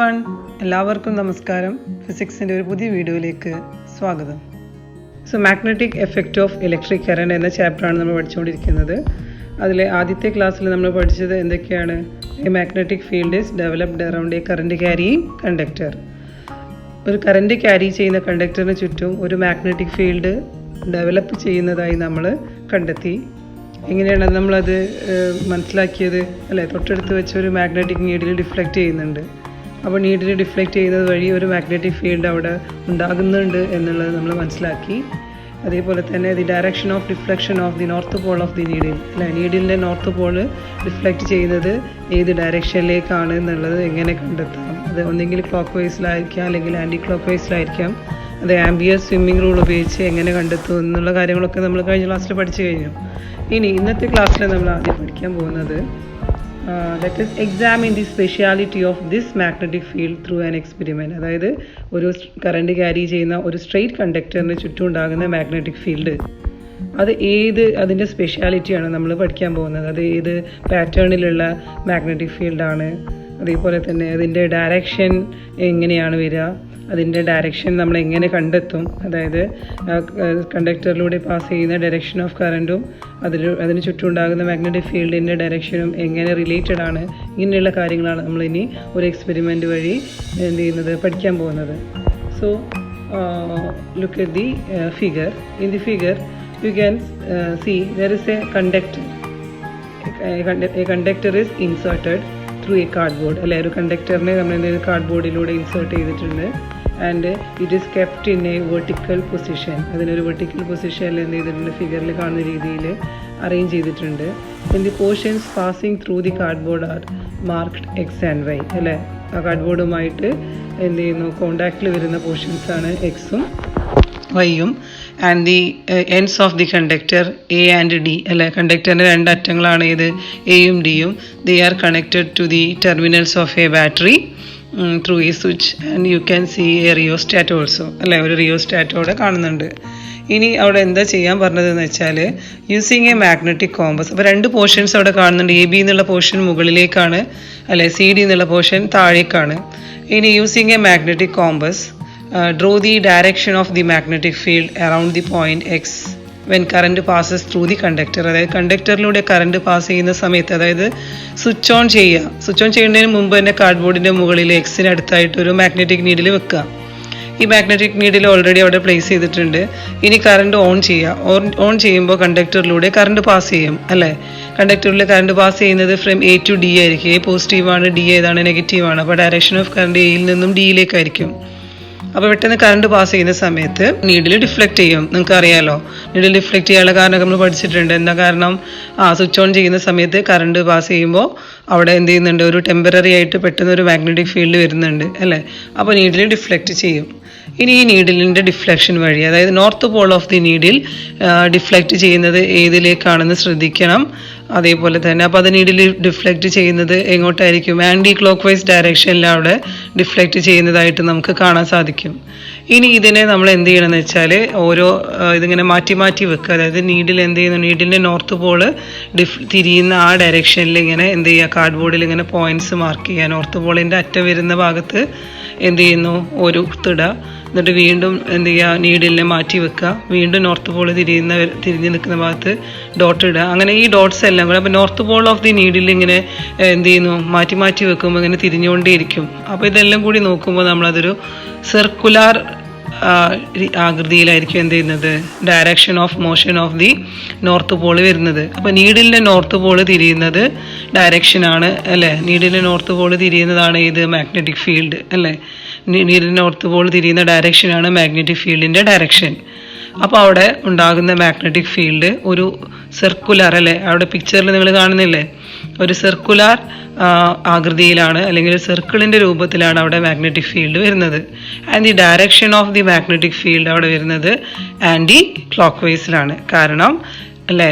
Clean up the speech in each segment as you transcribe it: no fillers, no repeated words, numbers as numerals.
everyone, എല്ലാവർക്കും നമസ്കാരം. ഫിസിക്സിൻ്റെ ഒരു പുതിയ വീഡിയോയിലേക്ക് സ്വാഗതം. So magnetic effect of electric current എന്ന ചാപ്റ്ററാണ് നമ്മൾ പഠിച്ചുകൊണ്ടിരിക്കുന്നത്. അതിലെ ആദ്യത്തെ ക്ലാസ്സിൽ നമ്മൾ പഠിച്ചത് എന്തൊക്കെയാണ്? A magnetic field is developed around a current carrying conductor. ഒരു കറണ്ട് ക്യാരി ചെയ്യുന്ന കണ്ടക്ടറിന് ചുറ്റും ഒരു മാഗ്നറ്റിക് ഫീൽഡ് ഡെവലപ്പ് ചെയ്യുന്നതായി നമ്മൾ കണ്ടെത്തി. എങ്ങനെയാണ് നമ്മളത് മനസ്സിലാക്കിയത്? അല്ലേ, തൊട്ടടുത്ത് വെച്ച് ഒരു മാഗ്നറ്റിക് നീഡിൽ ഡിഫ്ലക്റ്റ് ചെയ്യുന്നുണ്ട്. അപ്പോൾ നീഡിൽ ഡിഫ്ലക്റ്റ് ചെയ്യുന്നത് വഴി ഒരു മാഗ്നറ്റിക് ഫീൽഡ് അവിടെ ഉണ്ടാകുന്നുണ്ട് എന്നുള്ളത് നമ്മൾ മനസ്സിലാക്കി. അതേപോലെ തന്നെ the direction of deflection of the north Paul of the needle, അല്ലെ, നീഡിലിൻ്റെ നോർത്ത് പോള് ഡിഫ്ലക്റ്റ് ചെയ്യുന്നത് ഏത് ഡയറക്ഷനിലേക്കാണ് എന്നുള്ളത് എങ്ങനെ കണ്ടെത്താം? അത് ഒന്നെങ്കിൽ ക്ലോക്ക് വൈസിലായിരിക്കാം, അല്ലെങ്കിൽ ആൻറ്റി ക്ലോക്ക് വൈസിലായിരിക്കാം. അത് ആംബിയർ സ്വിമ്മിംഗ് റൂൾ ഉപയോഗിച്ച് എങ്ങനെ കണ്ടെത്തും എന്നുള്ള കാര്യങ്ങളൊക്കെ നമ്മൾ കഴിഞ്ഞ ക്ലാസ്സിൽ പഠിച്ചു കഴിഞ്ഞു. ഇനി ഇന്നത്തെ ക്ലാസ്സിൽ നമ്മൾ ആദ്യം പഠിക്കാൻ പോകുന്നത് let us examine the speciality of this magnetic field through an experiment. അതായത് ഒരു കറണ്ട് ക്യാരി ചെയ്യുന്ന ഒരു സ്ട്രെയിറ്റ് കണ്ടക്ടറിന് ചുറ്റും ഉണ്ടാകുന്ന മാഗ്നറ്റിക് ഫീൽഡ്, അത് അതിൻ്റെ സ്പെഷ്യാലിറ്റിയാണ് നമ്മൾ പഠിക്കാൻ പോകുന്നത്. അത് ഏത് പാറ്റേണിലുള്ള മാഗ്നറ്റിക് ഫീൽഡാണ്, അതേപോലെ തന്നെ അതിൻ്റെ ഡയറക്ഷൻ എങ്ങനെയാണ് വരിക, അതിൻ്റെ ഡയറക്ഷൻ നമ്മൾ എങ്ങനെ കണ്ടെത്തും, അതായത് കണ്ടക്ടറിലൂടെ പാസ് ചെയ്യുന്ന ഡയറക്ഷൻ ഓഫ് കറൻറ്റും അതിന് ചുറ്റും ഉണ്ടാകുന്ന മാഗ്നറ്റിക് ഫീൽഡിൻ്റെ ഡയറക്ഷനും എങ്ങനെ റിലേറ്റഡ് ആണ്, ഇങ്ങനെയുള്ള കാര്യങ്ങളാണ് നമ്മൾ ഇനി ഒരു എക്സ്പെരിമെൻ്റ് വഴി പഠിക്കാൻ പോകുന്നത്. So look at the figure. In the figure you can see there is a conductor. A conductor is inserted through a cardboard, അല്ലെ, ഒരു കണ്ടക്ടറിനെ നമ്മൾ കാർഡ്ബോർഡിലൂടെ ഇൻസേർട്ട് ചെയ്തിട്ടുണ്ട്. And it is kept in a vertical position. അതിനൊരു vertical പൊസിഷനിൽ എന്ത് ചെയ്തിട്ടുണ്ട്, ഫിഗറിൽ കാണുന്ന രീതിയിൽ അറേഞ്ച് ചെയ്തിട്ടുണ്ട്. In the portions passing through the cardboard are marked X and Y, അല്ലേ, ആ കാർഡ്ബോർഡുമായിട്ട് എന്ത് ചെയ്യുന്നു, കോണ്ടാക്റ്റിൽ വരുന്ന പോർഷൻസാണ് എക്സും വൈയും. And the ends of the conductor a and d, അല്ലെ, കണ്ടക്ടറിൻ്റെ രണ്ട് അറ്റങ്ങളാണ് ഇത് എയും ഡിയും. They are connected to the terminals of a battery through a switch. And you can see a rheostat also, അല്ലെ, ഒരു റിയോസ്റ്റാറ്റ് അവിടെ കാണുന്നുണ്ട്. ഇനി അവിടെ എന്താ ചെയ്യാൻ പറഞ്ഞതെന്ന് വെച്ചാൽ യൂസിങ് എ മാഗ്നറ്റിക് കോമ്പസ്. അപ്പോൾ രണ്ട് പോർഷൻസ് അവിടെ കാണുന്നുണ്ട്. എ ബി എന്നുള്ള പോർഷൻ മുകളിലേക്കാണ്, അല്ലെ, സി ഡി എന്നുള്ള പോർഷൻ താഴേക്കാണ്. ഇനി using A magnetic compass draw the direction of the magnetic field around the point x when current passes through the conductor. അതായത് കണ്ടക്ടറിലൂടെ കറണ്ട് പാസ് ചെയ്യുന്ന സമയത്ത്, അതായത് സ്വിച്ച് ഓൺ ചെയ്യുന്നതിന് മുമ്പ് തന്നെ കാർഡ്ബോർഡിൻ്റെ മുകളിൽ എക്സിന് അടുത്തായിട്ട് ഒരു മാഗ്നറ്റിക് നീഡിൽ വെക്കുക. ഈ മാഗ്നറ്റിക് നീഡിൽ ഓൾറെഡി അവിടെ പ്ലേസ് ചെയ്തിട്ടുണ്ട്. ഇനി കറണ്ട് ഓൺ ചെയ്യുമ്പോൾ കണ്ടക്ടറിലൂടെ കറണ്ട് പാസ് ചെയ്യും, അല്ലേ. കണ്ടക്ടറിൽ കറണ്ട് പാസ് ചെയ്യുന്നത് ഫ്രം എ ടു ഡി ആയിരിക്കും. എ പോസിറ്റീവാണ്, ഡി ഏതാണ്, നെഗറ്റീവാണ്. അപ്പോൾ ഡയറക്ഷൻ ഓഫ് കറണ്ട് എയിൽ നിന്നും ഡിയിലേക്കായിരിക്കും. അപ്പോൾ പെട്ടെന്ന് കറണ്ട് പാസ് ചെയ്യുന്ന സമയത്ത് നീഡിൽ ഡിഫ്ലക്റ്റ് ചെയ്യും. നിങ്ങൾക്ക് അറിയാലോ, നീഡിൽ ഡിഫ്ലക്റ്റ് ചെയ്യാനുള്ള കാരണം നമ്മൾ പഠിച്ചിട്ടുണ്ട്. എന്താ കാരണം? സ്വിച്ച് ഓൺ ചെയ്യുന്ന സമയത്ത് കറണ്ട് പാസ് ചെയ്യുമ്പോൾ അവിടെ എന്ത് ചെയ്യുന്നുണ്ട്, ഒരു ടെമ്പററി ആയിട്ട് പെട്ടെന്ന് ഒരു മാഗ്നറ്റിക് ഫീൽഡ് വരുന്നുണ്ട്, അല്ലേ. അപ്പോൾ നീഡിൽ ഡിഫ്ലക്റ്റ് ചെയ്യും. ഇനി ഈ നീഡിലിൻ്റെ ഡിഫ്ലക്ഷൻ വഴി, അതായത് north Paul of the needle deflect ചെയ്യുന്നത് ഏതിലേക്കാണെന്ന് ശ്രദ്ധിക്കണം. അതേപോലെ തന്നെ അപ്പോൾ അത് നീഡിൽ ഡിഫ്ലക്റ്റ് ചെയ്യുന്നത് എങ്ങോട്ടായിരിക്കും? ആൻറ്റി ക്ലോക്ക് വൈസ് ഡയറക്ഷനിൽ അവിടെ ഡിഫ്ലക്റ്റ് ചെയ്യുന്നതായിട്ട് നമുക്ക് കാണാൻ സാധിക്കും. ഇനി ഇതിനെ നമ്മൾ എന്ത് ചെയ്യണമെന്ന് വെച്ചാൽ ഇതിങ്ങനെ മാറ്റി വെക്കുക. അതായത് നീഡിൽ എന്ത് ചെയ്യുന്നു, നീഡിലിൻ്റെ നോർത്ത് പോള് തിരിയുന്ന ആ ഡയറക്ഷനിൽ ഇങ്ങനെ എന്ത് ചെയ്യുക, കാർഡ്ബോർഡിൽ ഇങ്ങനെ പോയിന്റ്സ് മാർക്ക് ചെയ്യുക. നോർത്ത് പോളിൻ്റെ അറ്റം വരുന്ന ഭാഗത്ത് എന്ത് ചെയ്യുന്നു, ഒരു കുത്തിടുക. എന്നിട്ട് വീണ്ടും എന്ത് ചെയ്യുക, നീഡിലിനെ മാറ്റി വെക്കുക. വീണ്ടും നോർത്ത് പോൾ തിരിഞ്ഞ് നിൽക്കുന്ന ഭാഗത്ത് ഡോട്ട് ഇടുക. അങ്ങനെ ഈ ഡോട്ട്സ് എല്ലാം കൂടെ, അപ്പോൾ north Paul of the needle ഇങ്ങനെ എന്ത് ചെയ്യുന്നു, മാറ്റി വെക്കുമ്പോൾ ഇങ്ങനെ തിരിഞ്ഞുകൊണ്ടേയിരിക്കും. അപ്പോൾ ഇതെല്ലാം കൂടി നോക്കുമ്പോൾ നമ്മളതൊരു സർക്കുലാർ ആകൃതിയിലായിരിക്കും എന്ത് ചെയ്യുന്നത്, direction of motion of the north Paul വരുന്നത്. അപ്പോൾ നീഡിലിൻ്റെ നോർത്ത് പോള് തിരിയുന്നത് ഡയറക്ഷനാണ്, അല്ലേ. നീഡിലിൻ്റെ നോർത്ത് പോള് തിരിയുന്നതാണ് ഏത്, മാഗ്നറ്റിക് ഫീൽഡ്, അല്ലേ. നീഡിലിൻ്റെ നോർത്ത് പോള് തിരിയുന്ന ഡയറക്ഷനാണ് മാഗ്നറ്റിക് ഫീൽഡിൻ്റെ ഡയറക്ഷൻ. അപ്പോൾ അവിടെ ഉണ്ടാകുന്ന മാഗ്നറ്റിക് ഫീൽഡ് ഒരു സർക്കുലർ, അല്ലേ, അവിടെ പിക്ചറിൽ നിങ്ങൾ കാണുന്നില്ലേ, ഒരു സർക്കുലാർ ആകൃതിയിലാണ്, അല്ലെങ്കിൽ സർക്കിളിൻ്റെ രൂപത്തിലാണ് അവിടെ മാഗ്നറ്റിക് ഫീൽഡ് വരുന്നത്. And the direction of the magnetic field അവിടെ വരുന്നത് ആൻറ്റി ക്ലോക്ക് വൈസിലാണ്. കാരണം, അല്ലേ,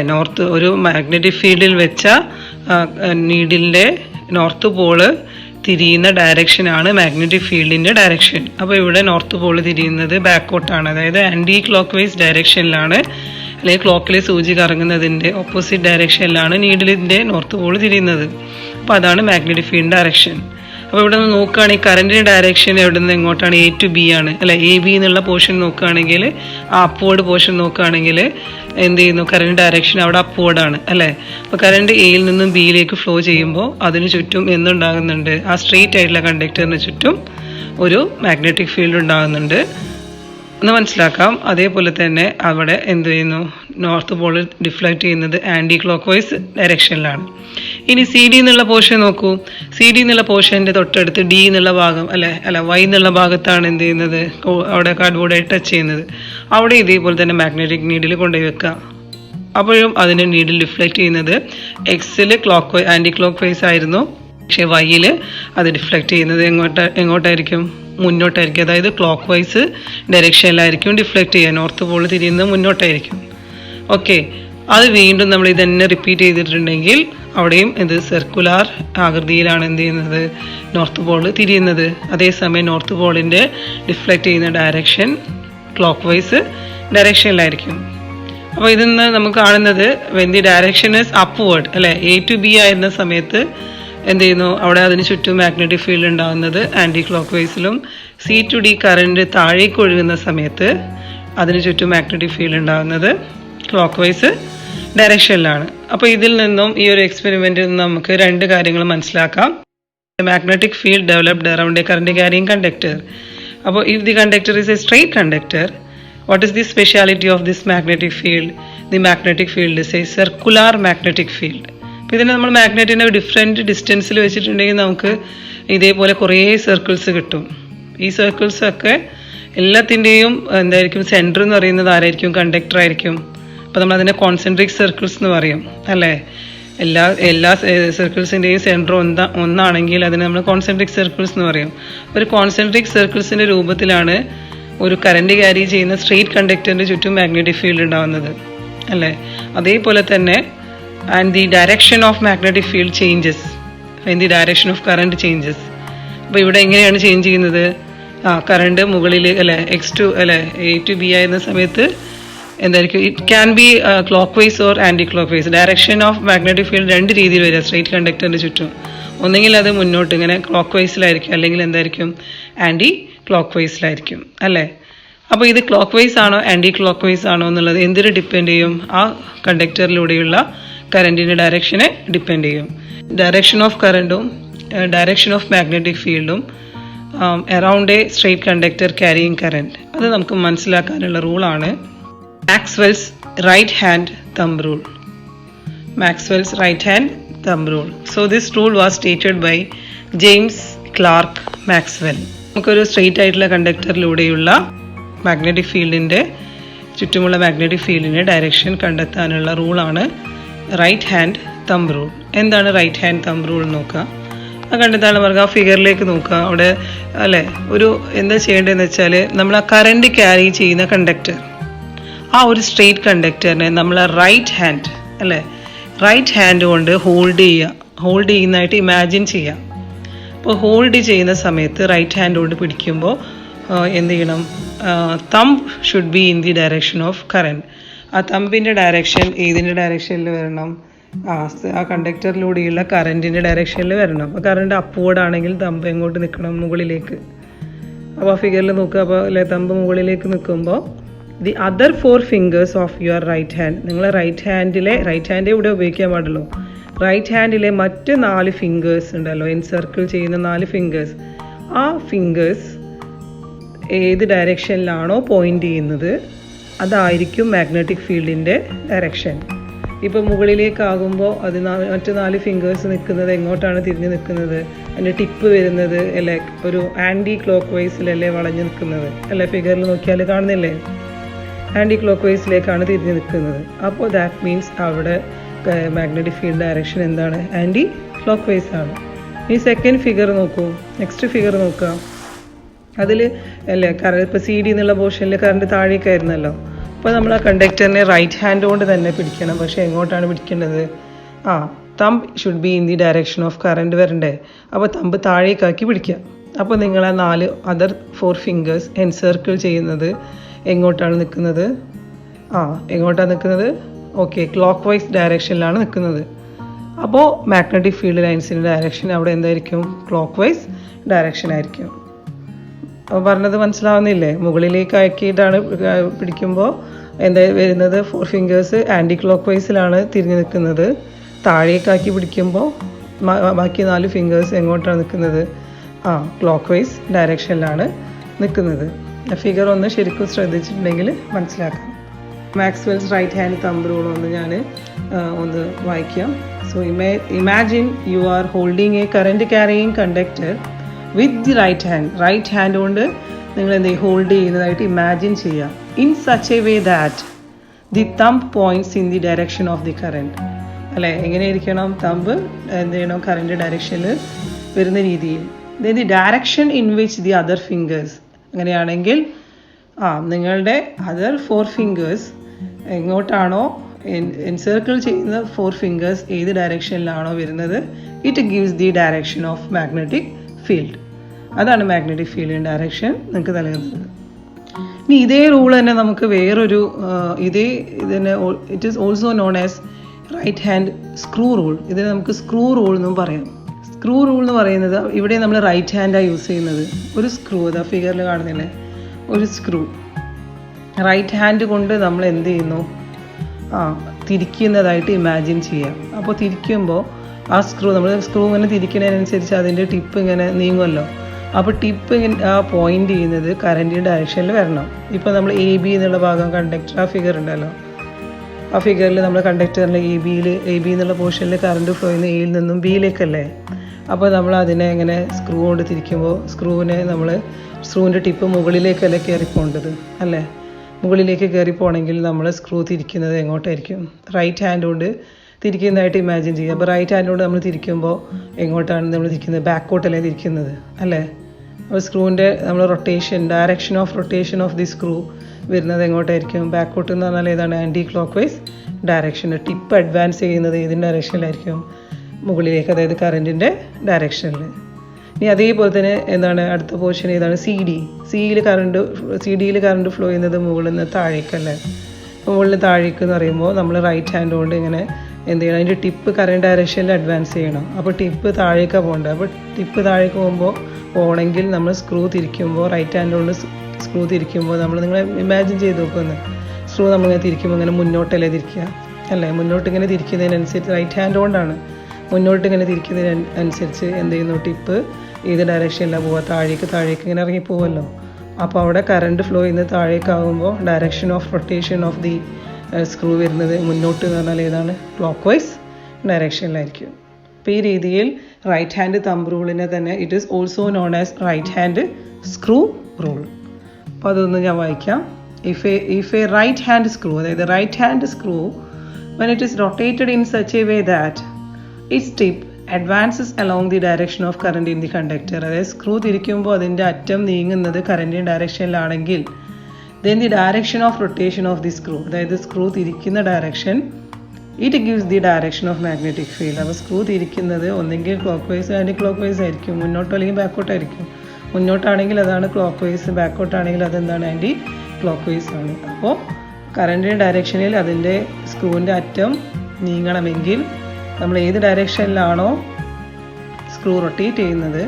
ഒരു മാഗ്നറ്റിക് ഫീൽഡിൽ വെച്ച നീഡിലിൻ്റെ നോർത്ത് പോള് തിരിയുന്ന ഡയറക്ഷനാണ് മാഗ്നറ്റിക് ഫീൽഡിൻ്റെ ഡയറക്ഷൻ. അപ്പോൾ ഇവിടെ നോർത്ത് പോള് തിരിയുന്നത് ബാക്കോട്ടാണ്, അതായത് ആൻറ്റി ക്ലോക്ക് വൈസ് ഡയറക്ഷനിലാണ്, അല്ലെങ്കിൽ ക്ലോക്കിലെ സൂചി കറങ്ങുന്നതിൻ്റെ ഓപ്പോസിറ്റ് ഡയറക്ഷനിലാണ് നീഡിലിൻ്റെ നോർത്ത് പോള് തിരിയുന്നത്. അപ്പോൾ അതാണ് മാഗ്നറ്റിക് ഫീൽഡ് ഡയറക്ഷൻ. അപ്പോൾ ഇവിടെ നിന്ന് നോക്കുകയാണെങ്കിൽ കറണ്ടിൻ്റെ ഡയറക്ഷൻ എവിടെ നിന്ന് എങ്ങോട്ടാണ്? A to B ആണ് അല്ലെ. AB എന്നുള്ള പോർഷൻ നോക്കുകയാണെങ്കിൽ ആ അപ്വേർഡ് പോർഷൻ നോക്കുകയാണെങ്കിൽ എന്ത് ചെയ്യുന്നു? കറണ്ട് ഡയറക്ഷൻ അവിടെ അപ്വേർഡാണ് അല്ലേ. അപ്പോൾ കറണ്ട് എയിൽ നിന്നും ബിയിലേക്ക് ഫ്ലോ ചെയ്യുമ്പോൾ അതിന് ചുറ്റും എന്തുണ്ടാകുന്നുണ്ട്? ആ സ്ട്രെയിറ്റ് ആയിട്ടുള്ള കണ്ടക്ടറിന് ചുറ്റും ഒരു മാഗ്നറ്റിക് ഫീൽഡ് ഉണ്ടാകുന്നുണ്ട് എന്ന് മനസ്സിലാക്കാം. അതേപോലെ തന്നെ അവിടെ എന്ത് ചെയ്യുന്നു? നോർത്ത് പോൾ ഡിഫ്ലക്റ്റ് ചെയ്യുന്നത് ആൻറ്റി ക്ലോക്ക് വൈസ് ഡയറക്ഷനിലാണ്. ഇനി സി ഡി എന്നുള്ള പോർഷൻ നോക്കൂ. സി ഡി എന്നുള്ള പോർഷൻ്റെ തൊട്ടടുത്ത് ഡി എന്നുള്ള ഭാഗം വൈ എന്നുള്ള ഭാഗത്താണ് എന്ത് ചെയ്യുന്നത്? അവിടെ കാർഡ്ബോർഡായി ടച്ച് ചെയ്യുന്നത്. അവിടെ ഇതേപോലെ തന്നെ മാഗ്നറ്റിക് നീഡിൽ കൊണ്ടുപോയി വെക്കുക. അപ്പോഴും അതിൻ്റെ നീഡിൽ ഡിഫ്ലക്റ്റ് ചെയ്യുന്നത് എക്സിൽ ആൻറ്റി ക്ലോക്ക് വൈസ് ആയിരുന്നു. പക്ഷേ വൈയിൽ അത് ഡിഫ്ലക്റ്റ് ചെയ്യുന്നത് എങ്ങോട്ടായിരിക്കും? മുന്നോട്ടായിരിക്കും. അതായത് ക്ലോക്ക് വൈസ് ഡയറക്ഷനിലായിരിക്കും ഡിഫ്ലക്റ്റ് ചെയ്യുക. നോർത്ത് പോൾ തിരിയുന്നത് മുന്നോട്ടായിരിക്കും. ഓക്കെ, അത് വീണ്ടും നമ്മൾ ഇതന്നെ റിപ്പീറ്റ് ചെയ്തിട്ടുണ്ടെങ്കിൽ അവിടെയും ഇത് സർക്കുലാർ ആകൃതിയിലാണ് എന്ത് ചെയ്യുന്നത്? നോർത്ത് പോൾ തിരിയുന്നത്. അതേസമയം നോർത്ത് പോളിൻ്റെ ഡിഫ്ലക്റ്റ് ചെയ്യുന്ന ഡയറക്ഷൻ ക്ലോക്ക് വൈസ് ഡയറക്ഷനിലായിരിക്കും. അപ്പോൾ ഇതിൽ നിന്ന് നമുക്ക് കാണുന്നത് when the direction is upward അല്ലെ, A to B ആയിരുന്ന സമയത്ത് എന്ത് ചെയ്യുന്നു? അവിടെ അതിന് ചുറ്റും മാഗ്നറ്റിക് ഫീൽഡ് ഉണ്ടാകുന്നത് ആൻറ്റി ക്ലോക്ക് വൈസിലും, C to D കറണ്ട് താഴേക്ക് ഒഴുകുന്ന സമയത്ത് അതിന് ചുറ്റും മാഗ്നറ്റിക് ഫീൽഡ് ഉണ്ടാകുന്നത് ക്ലോക്ക് വൈസ് ഡയറക്ഷനിലാണ്. അപ്പോൾ ഇതിൽ നിന്നും ഈ ഒരു എക്സ്പെരിമെൻറ്റിൽ നിന്ന് നമുക്ക് രണ്ട് കാര്യങ്ങൾ മനസ്സിലാക്കാം. Magnetic field developed around a current carrying conductor. അപ്പോൾ if the conductor is a straight conductor, what is the speciality of this magnetic field? The magnetic field is a circular magnetic field. അപ്പോൾ ഇതിനെ നമ്മൾ മാഗ്നറ്റിനെ different ഡിസ്റ്റൻസിൽ വെച്ചിട്ടുണ്ടെങ്കിൽ നമുക്ക് ഇതേപോലെ കുറേ circles കിട്ടും. ഈ സർക്കിൾസൊക്കെ എല്ലാത്തിൻ്റെയും എന്തായിരിക്കും? സെൻറ്റർ എന്ന് പറയുന്നത് ആരായിരിക്കും? കണ്ടക്ടർ ആയിരിക്കും. അപ്പോൾ നമ്മളതിനെ കോൺസെൻട്രിക് സർക്കിൾസ് എന്ന് പറയും അല്ലേ. എല്ലാ സർക്കിൾസിൻ്റെയും സെൻറ്റർ ഒന്നാണെങ്കിൽ അതിനെ നമ്മൾ കോൺസെൻട്രിക് സർക്കിൾസ് എന്ന് പറയും. ഒരു കോൺസെൻട്രിക് സർക്കിൾസിൻ്റെ രൂപത്തിലാണ് ഒരു കറണ്ട് ക്യാരി ചെയ്യുന്ന സ്ട്രെയിറ്റ് കണ്ടക്ടറിൻ്റെ ചുറ്റും മാഗ്നറ്റിക് ഫീൽഡ് ഉണ്ടാകുന്നത് അല്ലേ. അതേപോലെ തന്നെ and the direction of magnetic field changes when the direction of current changes. അപ്പോൾ ഇവിടെ എങ്ങനെയാണ് ചേഞ്ച് ചെയ്യുന്നത്? കറണ്ട് മുകളിൽ അല്ലെ എക്സ് ടു അല്ലെ A to B ആയിരുന്ന സമയത്ത് എന്തായിരിക്കും? It can be clockwise or anticlockwise. Direction of magnetic field രണ്ട് രീതിയിൽ വരിക സ്ട്രെയിറ്റ് കണ്ടക്ടറിൻ്റെ ചുറ്റും. ഒന്നെങ്കിൽ അത് മുന്നോട്ട് ഇങ്ങനെ ക്ലോക്ക് വൈസിലായിരിക്കും, അല്ലെങ്കിൽ എന്തായിരിക്കും? ആൻറ്റി ക്ലോക്ക് വൈസിലായിരിക്കും അല്ലേ. അപ്പോൾ ഇത് ക്ലോക്ക് വൈസ് ആണോ ആൻറ്റി ക്ലോക്ക് വൈസ് ആണോ എന്നുള്ളത് എന്തിന് ഡിപ്പെൻഡ് ചെയ്യും? ആ കണ്ടക്ടറിലൂടെയുള്ള കറണ്ടിൻ്റെ ഡയറക്ഷനെ ഡിപ്പെൻഡ് ചെയ്യും. ഡയറക്ഷൻ ഓഫ് കറണ്ടും ഡയറക്ഷൻ ഓഫ് മാഗ്നറ്റിക് ഫീൽഡും around a straight conductor carrying current, അത് നമുക്ക് മനസ്സിലാക്കാനുള്ള റൂളാണ് Maxwell's right hand thumb rule. Maxwell's right hand thumb rule. So this rule was stated by James Clerk Maxwell. നമുക്കൊരു straight ആയിട്ടുള്ള കണ്ടക്ടറിലൂടെയുള്ള magnetic ഫീൽഡിൻ്റെ ചുറ്റുമുള്ള magnetic ഫീൽഡിൻ്റെ direction കണ്ടെത്താനുള്ള റൂളാണ് റൈറ്റ് ഹാൻഡ് തമ്പ് റൂൾ. എന്താണ് റൈറ്റ് ഹാൻഡ് തമ്പ് റൂൾ നോക്കുക. ആ കണ്ടെത്താൻ പറയുക, ആ ഫിഗറിലേക്ക് നോക്കുക. അവിടെ അല്ലേ ഒരു എന്താ ചെയ്യേണ്ടതെന്ന് വെച്ചാൽ നമ്മൾ ആ കറണ്ട് ക്യാരി ചെയ്യുന്ന കണ്ടക്ടർ, ആ ഒരു സ്ട്രെയിറ്റ് കണ്ടക്ടറിനെ നമ്മൾ റൈറ്റ് ഹാൻഡ് അല്ലേ റൈറ്റ് ഹാൻഡ് കൊണ്ട് ഹോൾഡ് ചെയ്യുന്നതായിട്ട് ഇമാജിൻ ചെയ്യാം. അപ്പോൾ ഹോൾഡ് ചെയ്യുന്ന സമയത്ത് റൈറ്റ് ഹാൻഡ് കൊണ്ട് പിടിക്കുമ്പോൾ എന്ത് ചെയ്യണം? Thumb should be in the direction of current. ആ തമ്പിൻ്റെ ഡയറക്ഷൻ ഏതിൻ്റെ ഡയറക്ഷനിൽ വരണം? ആ കണ്ടക്ടറിലൂടെയുള്ള കറണ്ടിൻ്റെ ഡയറക്ഷനിൽ വരണം. അപ്പോൾ കറണ്ട് അപ്വേർഡ് ആണെങ്കിൽ തമ്പ് എങ്ങോട്ട് നിൽക്കണം? മുകളിലേക്ക്. അപ്പോൾ ആ ഫിഗറിൽ നോക്കുക. അപ്പോൾ അല്ലെ തമ്പ് മുകളിലേക്ക് നിൽക്കുമ്പോൾ the other 4 fingers of your right hand, നിങ്ങൾ റൈറ്റ് ഹാൻഡേ ഇവിടെ ഉപയോഗിക്കാൻ പാടുള്ളൂ. റൈറ്റ് ഹാൻഡിലെ മറ്റ് 4 fingers ഉണ്ടല്ലോ, എൻസർക്കിൾ ചെയ്യുന്ന 4 fingers, ആ ഫിംഗേഴ്സ് ഏത് ഡയറക്ഷനിലാണോ പോയിൻ്റ് ചെയ്യുന്നത് അതായിരിക്കും മാഗ്നറ്റിക് ഫീൽഡിൻ്റെ ഡയറക്ഷൻ. ഇപ്പോൾ മുകളിലേക്കാകുമ്പോൾ അത് മറ്റ് 4 fingers നിൽക്കുന്നത് എങ്ങോട്ടാണ് തിരിഞ്ഞ് നിൽക്കുന്നത്? അതിൻ്റെ ടിപ്പ് വരുന്നത് അല്ലേ ഒരു ആൻറ്റി ക്ലോക്ക് വൈസിലല്ലേ വളഞ്ഞ് നിൽക്കുന്നത് അല്ലേ. ഫിഗറിൽ നോക്കിയാൽ കാണുന്നില്ലേ? ആൻറ്റി ക്ലോക്ക് വൈസിലേക്കാണ് തിരിഞ്ഞ് നിൽക്കുന്നത്. അപ്പോൾ ദാറ്റ് മീൻസ് അവിടെ മാഗ്നറ്റിക് ഫീൽഡ് ഡയറക്ഷൻ എന്താണ്? ആൻറ്റി ക്ലോക്ക് വൈസ് ആണ്. ഈ സെക്കൻഡ് ഫിഗർ നോക്കൂ, നെക്സ്റ്റ് ഫിഗർ നോക്കുക. അതിൽ അല്ലേ ഇപ്പോൾ CD എന്നുള്ള പോർഷനിൽ കറണ്ട് താഴേക്കായിരുന്നല്ലോ. അപ്പോൾ നമ്മൾ ആ കണ്ടക്ടറിനെ റൈറ്റ് ഹാൻഡ് കൊണ്ട് തന്നെ പിടിക്കണം. പക്ഷേ എങ്ങോട്ടാണ് പിടിക്കേണ്ടത്? Thumb should be in the direction of current വരണ്ടേ. അപ്പോൾ തമ്പ് താഴേക്കാക്കി പിടിക്കുക. അപ്പോൾ നിങ്ങൾ ആ 4 അതർ 4 fingers എൻസർക്കിൾ ചെയ്യുന്നത് എങ്ങോട്ടാണ് നിൽക്കുന്നത്? എങ്ങോട്ടാണ് നിൽക്കുന്നത്? ഓക്കെ, ക്ലോക്ക് വൈസ് ഡയറക്ഷനിലാണ് നിൽക്കുന്നത്. അപ്പോൾ മാഗ്നറ്റിക് ഫീൽഡ് ലൈൻസിൻ്റെ ഡയറക്ഷൻ അവിടെ എന്തായിരിക്കും? ക്ലോക്ക് വൈസ് ഡയറക്ഷൻ ആയിരിക്കും. അപ്പോൾ പറഞ്ഞത് മനസ്സിലാവുന്നില്ലേ? മുകളിലേക്ക് ആക്കിയിട്ടാണ് പിടിക്കുമ്പോൾ എന്താ വരുന്നത്? 4 ഫിംഗേഴ്സ് ആൻറ്റി ക്ലോക്ക് വൈസിലാണ് തിരിഞ്ഞ് നിൽക്കുന്നത്. താഴേക്കാക്കി പിടിക്കുമ്പോൾ ബാക്കി 4 ഫിംഗേഴ്സ് എങ്ങോട്ടാണ് നിൽക്കുന്നത്? ക്ലോക്ക് വൈസ് ഡയറക്ഷനിലാണ് നിൽക്കുന്നത്. ഫിഗർ ഒന്ന് ശരിക്കും ശ്രദ്ധിച്ചിട്ടുണ്ടെങ്കിൽ മനസ്സിലാക്കാം. Maxwell's right hand thumb rule ഒന്ന് ഞാൻ ഒന്ന് വായിക്കാം. So imagine you are holding a current carrying conductor with the right hand കൊണ്ട് നിങ്ങൾ എന്ത് ഹോൾഡ് ചെയ്യുന്നതായിട്ട് ഇമാജിൻ ചെയ്യാം. In such a way that the thumb points in the direction of the current. അല്ലേ, എങ്ങനെ ഇരിക്കണം? തമ്പ് എന്ത് ചെയ്യണം? കറൻറ്റ് ഡയറക്ഷനിൽ വരുന്ന രീതിയിൽ. Then the direction in which the other fingers, അങ്ങനെയാണെങ്കിൽ നിങ്ങളുടെ അതർ 4 ഫിംഗേഴ്സ് എങ്ങോട്ടാണോ എൻസർക്കിൾ ചെയ്യുന്ന 4 ഫിംഗേഴ്സ് ഏത് ഡയറക്ഷനിലാണോ വരുന്നത്, it gives the direction of magnetic field. അതാണ് മാഗ്നറ്റിക് ഫീൽഡിൻ്റെ ഡയറക്ഷൻ നിങ്ങൾക്ക് നൽകുന്നത്. ഇനി ഇതേ റൂൾ തന്നെ നമുക്ക് വേറൊരു ഇതിനെ it is also known as right hand screw rule. ഇതിനെ നമുക്ക് സ്ക്രൂ റൂൾ എന്നും പറയാം. സ്ക്രൂ റൂൾ എന്ന് പറയുന്നത് ഇവിടെ നമ്മൾ റൈറ്റ് ഹാൻഡാണ് യൂസ് ചെയ്യുന്നത്. ഒരു സ്ക്രൂ, അതാ ഫിഗറിൽ കാണുന്നില്ലേ, ഒരു സ്ക്രൂ റൈറ്റ് ഹാൻഡ് കൊണ്ട് നമ്മൾ എന്ത് ചെയ്യുന്നു? തിരിക്കുന്നതായിട്ട് ഇമാജിൻ ചെയ്യാം. അപ്പോൾ തിരിക്കുമ്പോൾ ആ സ്ക്രൂ ഇങ്ങനെ തിരിക്കുന്നതിനനുസരിച്ച് അതിൻ്റെ ടിപ്പ് ഇങ്ങനെ നീങ്ങുമല്ലോ. അപ്പോൾ ടിപ്പ് ഇങ്ങനെ പോയിന്റ് ചെയ്യുന്നത് കറൻറ്റിൻ്റെ ഡയറക്ഷനിൽ വരണം. ഇപ്പോൾ നമ്മൾ AB എന്നുള്ള ഭാഗം കണ്ടക്ടർ ഫിഗർ ഉണ്ടല്ലോ, ആ ഫിഗറിൽ നമ്മൾ കണ്ടക്ടറിൻ്റെ എ ബി എന്നുള്ള പോർഷനിൽ കറണ്ട് ഫ്ലോ ചെയ്യുന്ന എയിൽ നിന്നും ബിയിലേക്കല്ലേ. അപ്പോൾ നമ്മൾ അതിനെ ഇങ്ങനെ സ്ക്രൂ കൊണ്ട് തിരിക്കുമ്പോൾ സ്ക്രൂവിൻ്റെ ടിപ്പ് മുകളിലേക്കല്ലേ കയറിപ്പോണ്ടത് അല്ലേ? മുകളിലേക്ക് കയറി പോകണമെങ്കിൽ നമ്മൾ സ്ക്രൂ തിരിക്കുന്നത് എങ്ങോട്ടായിരിക്കും? റൈറ്റ് ഹാൻഡ് കൊണ്ട് തിരിക്കുന്നതായിട്ട് ഇമാജിൻ ചെയ്യുക. അപ്പോൾ റൈറ്റ് ഹാൻഡ് കൊണ്ട് നമ്മൾ തിരിക്കുമ്പോൾ എങ്ങോട്ടാണ് നമ്മൾ തിരിക്കുന്നത്? ബാക്കോട്ടല്ലേ തിരിക്കുന്നത് അല്ലേ? അപ്പോൾ സ്ക്രൂവിൻ്റെ direction of rotation of the screw വരുന്നത് എങ്ങോട്ടായിരിക്കും? ബാക്കോട്ട് എന്ന് പറഞ്ഞാൽ ഏതാണ്? Anticlockwise direction. Tip advance ചെയ്യുന്നത് ഏതിൻ്റെ ഡയറക്ഷനിലായിരിക്കും? മുകളിലേക്ക്, അതായത് കറൻറ്റിൻ്റെ ഡയറക്ഷനിൽ. ഇനി അതേപോലെ തന്നെ എന്താണ് അടുത്ത പോർഷൻ ഏതാണ്? സിഡിയിൽ കറണ്ട് ഫ്ലോ ചെയ്യുന്നത് മുകളിൽ നിന്ന് താഴേക്കല്ലേ. അപ്പോൾ മുകളിൽ താഴേക്ക് എന്ന് പറയുമ്പോൾ നമ്മൾ റൈറ്റ് ഹാൻഡ് കൊണ്ട് ഇങ്ങനെ എന്ത് ചെയ്യണം? അതിൻ്റെ ടിപ്പ് കറണ്ട് ഡയറക്ഷനിൽ അഡ്വാൻസ് ചെയ്യണം. അപ്പോൾ ടിപ്പ് താഴേക്കാണ് പോകേണ്ടത്. അപ്പോൾ ടിപ്പ് താഴേക്ക് പോകണമെങ്കിൽ നമ്മൾ സ്ക്രൂ തിരിക്കുമ്പോൾ റൈറ്റ് ഹാൻഡ് കൊണ്ട് സ്ക്രൂ തിരിക്കുമ്പോൾ നിങ്ങൾ ഇമാജിൻ ചെയ്ത് നോക്കുന്നത്, സ്ക്രൂ നമ്മളിങ്ങനെ തിരിക്കുമ്പോൾ ഇങ്ങനെ മുന്നോട്ടല്ലേ തിരിക്കുക അല്ലേ? മുന്നോട്ട് ഇങ്ങനെ തിരിക്കുന്നതിനനുസരിച്ച് റൈറ്റ് ഹാൻഡ് കൊണ്ടാണ് മുന്നോട്ട് ഇങ്ങനെ തിരിക്കുന്നതിനനുസരിച്ച് എന്ത് ചെയ്യുന്നു? ടിപ്പ് ഏത് ഡയറക്ഷനിലാണ് പോവുക? താഴേക്ക് ഇങ്ങനെ ഇറങ്ങി പോവുമല്ലോ. അപ്പോൾ അവിടെ കറണ്ട് ഫ്ലോ ചെയ്യുന്നത് താഴേക്കാകുമ്പോൾ direction of rotation of the screw വരുന്നത് മുന്നോട്ട് എന്ന് പറഞ്ഞാൽ ഏതാണ്? ക്ലോക്ക് വൈസ് ഡയറക്ഷനിലായിരിക്കും. അപ്പോൾ ഈ രീതിയിൽ റൈറ്റ് ഹാൻഡ് തമ്പ് റൂളിനെ തന്നെ it is also known as right hand screw rule. അപ്പോൾ അതൊന്ന് ഞാൻ വായിക്കാം. If a right hand screw, അതായത് right hand screw when it is rotated in such a way that its tip advances along the direction of current in the conductor, അതായത് screw തിരിക്കുമ്പോൾ അതിൻ്റെ അറ്റം നീങ്ങുന്നത് കറൻറ്റിൻ്റെ ഡയറക്ഷനിലാണെങ്കിൽ then the direction of rotation of the screw, അതായത് screw തിരിക്കുന്ന direction it gives the direction of magnetic field. അപ്പോൾ സ്ക്രൂ തിരിക്കുന്നത് ഒന്നെങ്കിൽ clockwise anticlockwise ആയിരിക്കും, മുന്നോട്ടോ അല്ലെങ്കിൽ ബാക്കോട്ടായിരിക്കും. മുന്നോട്ടാണെങ്കിൽ അതാണ് ക്ലോക്ക് വൈസ്, ബാക്കോട്ടാണെങ്കിൽ അതെന്താണ്? ആൻറ്റി ക്ലോക്ക് വൈസ് ആണ്. അപ്പോൾ കറൻറ്റിൻ്റെ ഡയറക്ഷനിൽ അതിൻ്റെ സ്ക്രൂവിൻ്റെ അറ്റം നീങ്ങണമെങ്കിൽ നമ്മൾ ഏത് ഡയറക്ഷനിലാണോ സ്ക്രൂ റൊട്ടേറ്റ് ചെയ്യുന്നത്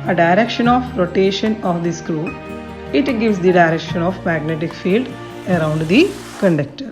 ആ direction of rotation of the screw it gives the direction of magnetic field around the conductor.